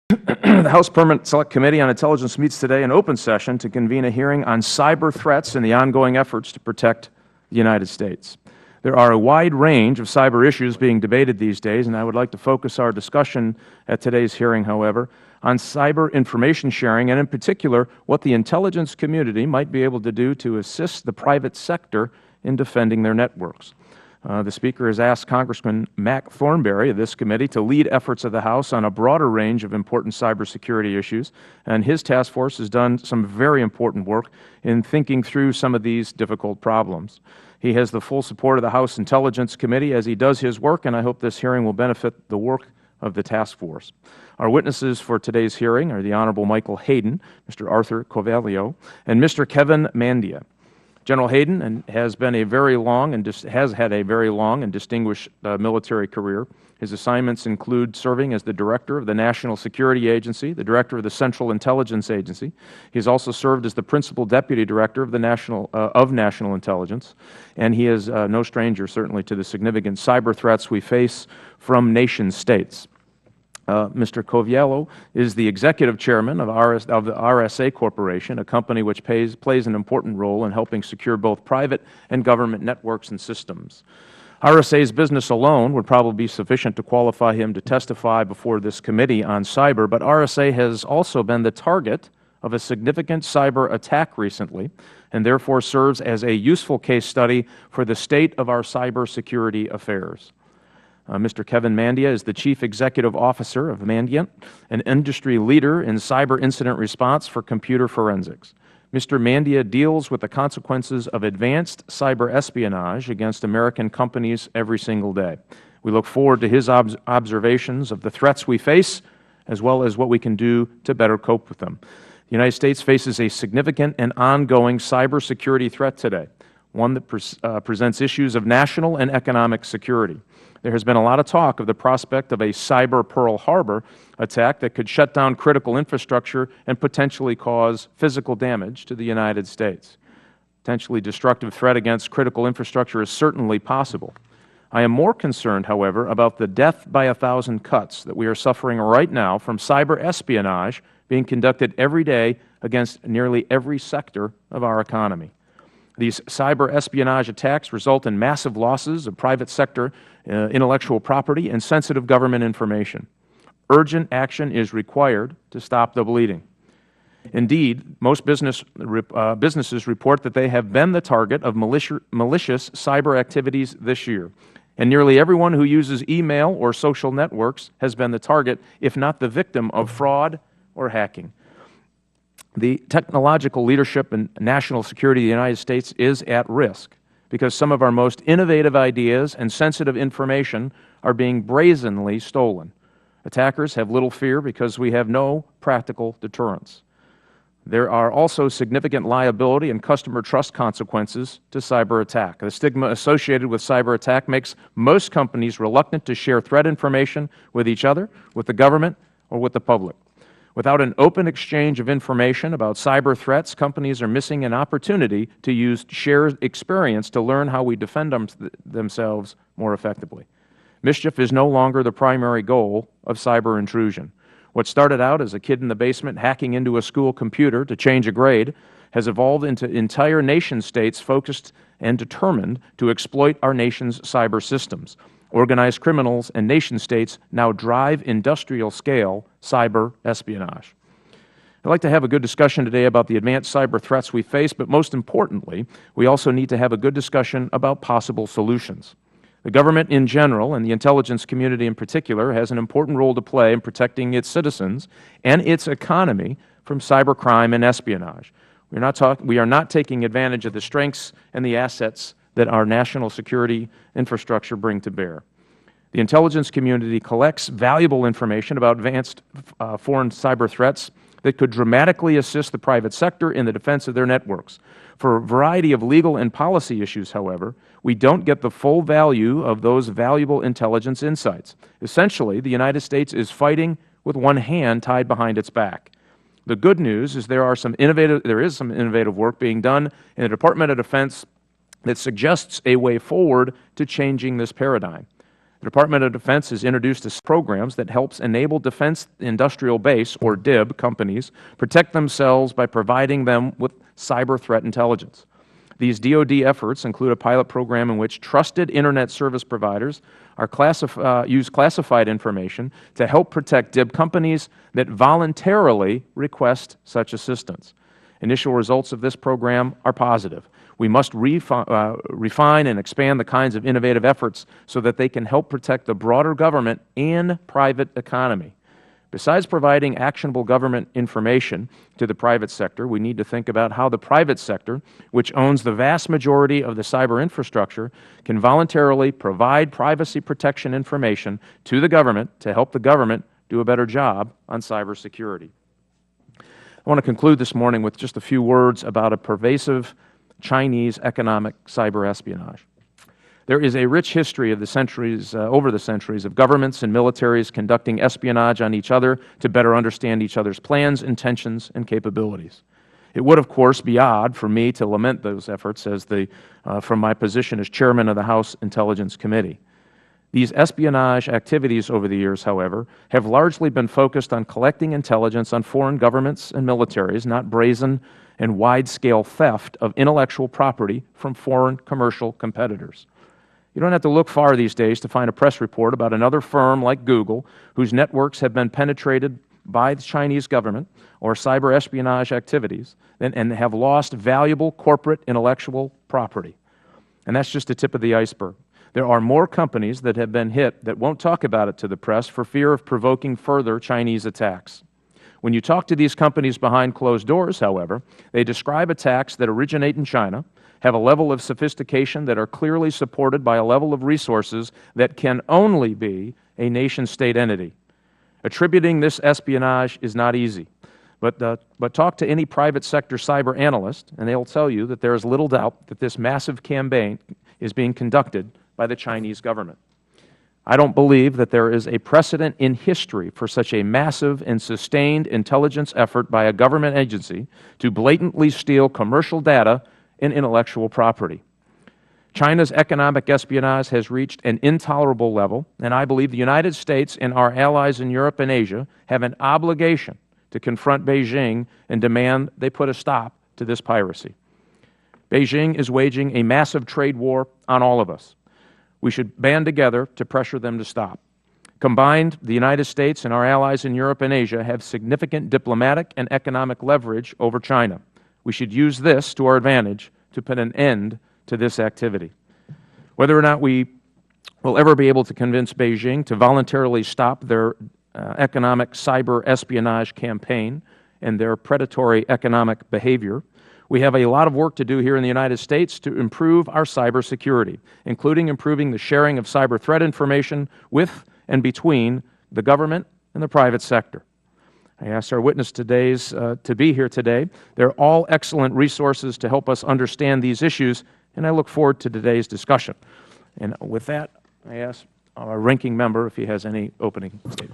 The House Permanent Select Committee on Intelligence meets today in open session to convene a hearing on cyber threats and the ongoing efforts to protect the United States. There are a wide range of cyber issues being debated these days, and I would like to focus our discussion at today's hearing, however, on cyber information sharing and, in particular, what the intelligence community might be able to do to assist the private sector in defending their networks. The Speaker has asked Congressman Mac Thornberry of this committee to lead efforts of the House on a broader range of important cybersecurity issues, and his task force has done some very important work in thinking through some of these difficult problems. He has the full support of the House Intelligence Committee as he does his work, and I hope this hearing will benefit the work of the task force. Our witnesses for today's hearing are the Honorable Michael Hayden, Mr. Arthur Covalio, and Mr. Kevin Mandia. General Hayden has had a very long and distinguished military career. His assignments include serving as the Director of the National Security Agency, the Director of the Central Intelligence Agency. He has also served as the Principal Deputy Director of the National Intelligence, and he is no stranger, certainly, to the significant cyber threats we face from nation-states. Mr. Coviello is the Executive Chairman of the RSA Corporation, a company which plays an important role in helping secure both private and government networks and systems. RSA's business alone would probably be sufficient to qualify him to testify before this committee on cyber, but RSA has also been the target of a significant cyber attack recently, and therefore serves as a useful case study for the state of our cybersecurity affairs. Mr. Kevin Mandia is the Chief Executive Officer of Mandiant, an industry leader in cyber incident response for computer forensics. Mr. Mandia deals with the consequences of advanced cyber espionage against American companies every single day. We look forward to his observations of the threats we face, as well as what we can do to better cope with them. The United States faces a significant and ongoing cybersecurity threat today, one that presents issues of national and economic security. There has been a lot of talk of the prospect of a cyber Pearl Harbor attack that could shut down critical infrastructure and potentially cause physical damage to the United States. Potentially destructive threat against critical infrastructure is certainly possible. I am more concerned, however, about the death by 1,000 cuts that we are suffering right now from cyber espionage being conducted every day against nearly every sector of our economy. These cyber espionage attacks result in massive losses of private sector intellectual property and sensitive government information. Urgent action is required to stop the bleeding. Indeed, most businesses report that they have been the target of malicious cyber activities this year, and nearly everyone who uses email or social networks has been the target, if not the victim, of fraud or hacking. The technological leadership and national security of the United States is at risk because some of our most innovative ideas and sensitive information are being brazenly stolen. Attackers have little fear because we have no practical deterrence. There are also significant liability and customer trust consequences to cyber attack. The stigma associated with cyber attack makes most companies reluctant to share threat information with each other, with the government, or with the public. Without an open exchange of information about cyber threats, companies are missing an opportunity to use shared experience to learn how we defend themselves more effectively. Mischief is no longer the primary goal of cyber intrusion. What started out as a kid in the basement hacking into a school computer to change a grade has evolved into entire nation-states focused and determined to exploit our nation's cyber systems. Organized criminals and nation-states now drive industrial-scale cyber espionage. I'd like to have a good discussion today about the advanced cyber threats we face, but most importantly, we also need to have a good discussion about possible solutions. The government in general, and the intelligence community in particular, has an important role to play in protecting its citizens and its economy from cybercrime and espionage. We are not taking advantage of the strengths and the assets that our national security infrastructure bring to bear. The intelligence community collects valuable information about advanced foreign cyber threats that could dramatically assist the private sector in the defense of their networks. For a variety of legal and policy issues, however, we don't get the full value of those valuable intelligence insights. Essentially, the United States is fighting with one hand tied behind its back. The good news is there is some innovative work being done in the Department of Defense that suggests a way forward to changing this paradigm. The Department of Defense has introduced programs that helps enable defense industrial base, or DIB, companies protect themselves by providing them with cyber threat intelligence. These DoD efforts include a pilot program in which trusted Internet service providers use classified information to help protect DIB companies that voluntarily request such assistance. Initial results of this program are positive. We must refine and expand the kinds of innovative efforts so that they can help protect the broader government and private economy. Besides providing actionable government information to the private sector, we need to think about how the private sector, which owns the vast majority of the cyber infrastructure, can voluntarily provide privacy protection information to the government to help the government do a better job on cybersecurity. I want to conclude this morning with just a few words about a pervasive Chinese economic cyber espionage. There is a rich history of over the centuries of governments and militaries conducting espionage on each other to better understand each other's plans, intentions, and capabilities. It would, of course, be odd for me to lament those efforts from my position as Chairman of the House Intelligence Committee. These espionage activities over the years, however, have largely been focused on collecting intelligence on foreign governments and militaries, not brazen and wide-scale theft of intellectual property from foreign commercial competitors. You don't have to look far these days to find a press report about another firm like Google whose networks have been penetrated by the Chinese government or cyber espionage activities and have lost valuable corporate intellectual property. And that's just the tip of the iceberg. There are more companies that have been hit that won't talk about it to the press for fear of provoking further Chinese attacks. When you talk to these companies behind closed doors, however, they describe attacks that originate in China, have a level of sophistication that are clearly supported by a level of resources that can only be a nation-state entity. Attributing this espionage is not easy, but talk to any private sector cyber analyst, and they will tell you that there is little doubt that this massive campaign is being conducted by the Chinese government. I don't believe that there is a precedent in history for such a massive and sustained intelligence effort by a government agency to blatantly steal commercial data and intellectual property. China's economic espionage has reached an intolerable level, and I believe the United States and our allies in Europe and Asia have an obligation to confront Beijing and demand they put a stop to this piracy. Beijing is waging a massive trade war on all of us. We should band together to pressure them to stop. Combined, the United States and our allies in Europe and Asia have significant diplomatic and economic leverage over China. We should use this to our advantage to put an end to this activity. Whether or not we will ever be able to convince Beijing to voluntarily stop their economic cyber espionage campaign and their predatory economic behavior, we have a lot of work to do here in the United States to improve our cybersecurity, including improving the sharing of cyber threat information with and between the government and the private sector. I asked our witness to be here today. They're all excellent resources to help us understand these issues, and I look forward to today's discussion. And with that, I ask our ranking member if he has any opening statement.